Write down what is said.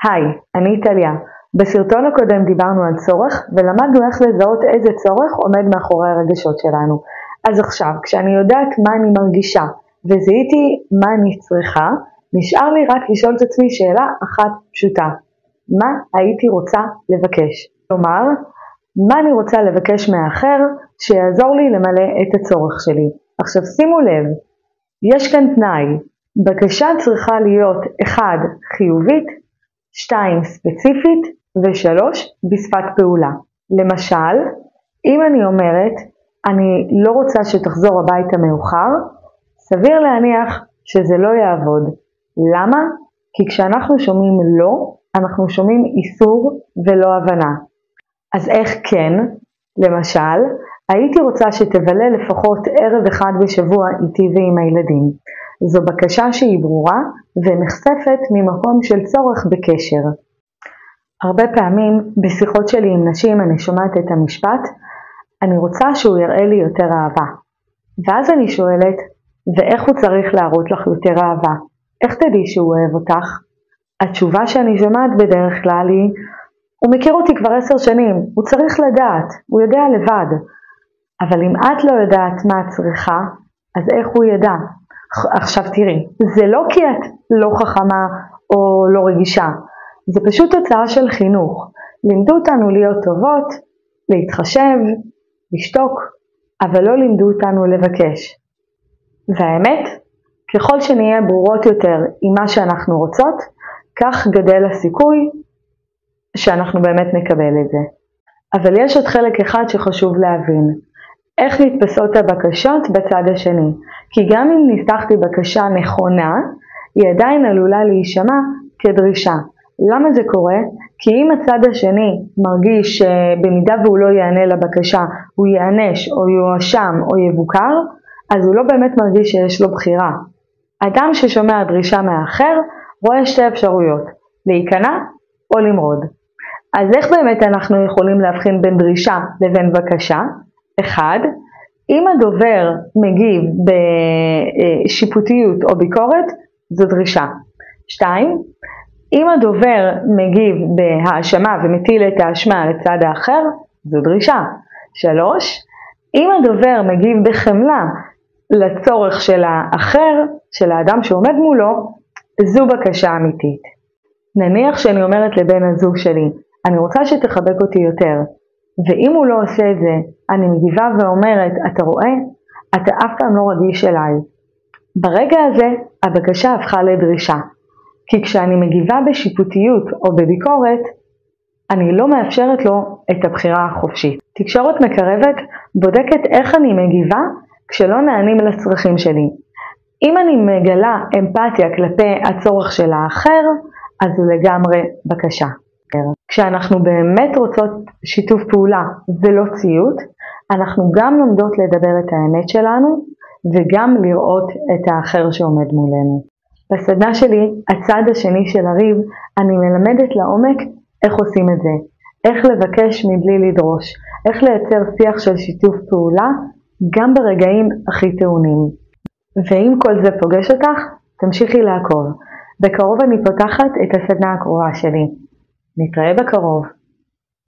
היי, אני טליה. בסרטון הקודם דיברנו על צורך ולמדנו איך לזהות איזה צורך עומד מאחורי הרגשות שלנו. אז עכשיו, כשאני יודעת מה אני מרגישה וזיהיתי מה אני צריכה, נשאר לי רק לשאול את עצמי שאלה אחת פשוטה. מה הייתי רוצה לבקש? כלומר, מה אני רוצה לבקש מהאחר שיעזור לי למלא את הצורך שלי. עכשיו שימו לב, יש כאן תנאי. בקשה צריכה להיות 1. חיובית, 2. ספציפית ו3. בשפת פעולה. למשל, אם אני אומרת, אני לא רוצה שתחזור הביתה מאוחר, סביר להניח שזה לא יעבוד. למה? כי כשאנחנו שומעים לא, אנחנו שומעים איסור ולא הבנה. אז איך כן? למשל, הייתי רוצה שתבלה לפחות ערב אחד בשבוע איתי ועם הילדים. זו בקשה שהיא ברורה ונחשפת ממקום של צורך בקשר. הרבה פעמים בשיחות שלי עם נשים אני שומעת את המשפט, אני רוצה שהוא יראה לי יותר אהבה. ואז אני שואלת, ואיך הוא צריך להראות לך יותר אהבה? איך תדעי שהוא אוהב אותך? התשובה שאני שומעת בדרך כלל היא, הוא מכיר אותי כבר 10 שנים, הוא צריך לדעת, הוא יודע לבד. אבל אם את לא יודעת מה את צריכה, אז איך הוא ידע? עכשיו תראי, זה לא כי את לא חכמה או לא רגישה, זה פשוט תוצאה של חינוך. לימדו אותנו להיות טובות, להתחשב, לשתוק, אבל לא לימדו אותנו לבקש. והאמת, ככל שנהיה ברורות יותר עם מה שאנחנו רוצות, כך גדל הסיכוי שאנחנו באמת נקבל את זה. אבל יש עוד חלק אחד שחשוב להבין. איך נתפסות הבקשות בצד השני? כי גם אם ניסחתי בקשה נכונה, היא עדיין עלולה להישמע כדרישה. למה זה קורה? כי אם הצד השני מרגיש שבמידה והוא לא יענה לבקשה, הוא יענש או יואשם או יבוקר, אז הוא לא באמת מרגיש שיש לו בחירה. אדם ששומע דרישה מאחר רואה 2 אפשרויות, להיכנע או למרוד. אז איך באמת אנחנו יכולים להבחין בין דרישה לבין בקשה? 1. אם הדובר מגיב בשיפוטיות או ביקורת, זו דרישה. 2. אם הדובר מגיב בהאשמה ומטיל את האשמה לצד האחר, זו דרישה. 3. אם הדובר מגיב בחמלה לצורך של האחר, של האדם שעומד מולו, זו בקשה אמיתית. נניח שאני אומרת לבן הזוג שלי, אני רוצה שתחבק אותי יותר, ואם הוא לא עושה את זה, אני מגיבה ואומרת, אתה רואה? אתה אף פעם לא רגיש אליי. ברגע הזה, הבקשה הפכה לדרישה. כי כשאני מגיבה בשיפוטיות או בביקורת, אני לא מאפשרת לו את הבחירה החופשית. תקשורת מקרבת בודקת איך אני מגיבה כשלא נענים לצרכים שלי. אם אני מגלה אמפתיה כלפי הצורך של האחר, אז הוא לגמרי בקשה. כשאנחנו באמת רוצות שיתוף פעולה ולא ציות, אנחנו גם לומדות לדבר את האמת שלנו וגם לראות את האחר שעומד מולנו. בסדנה שלי, הצד השני של הריב, אני מלמדת לעומק איך עושים את זה, איך לבקש מבלי לדרוש, איך לייצר שיח של שיתוף פעולה גם ברגעים הכי טעונים. ואם כל זה פוגש אותך, תמשיכי לעקוב. בקרוב אני פותחת את הסדנה הקרובה שלי. נתראה בקרוב.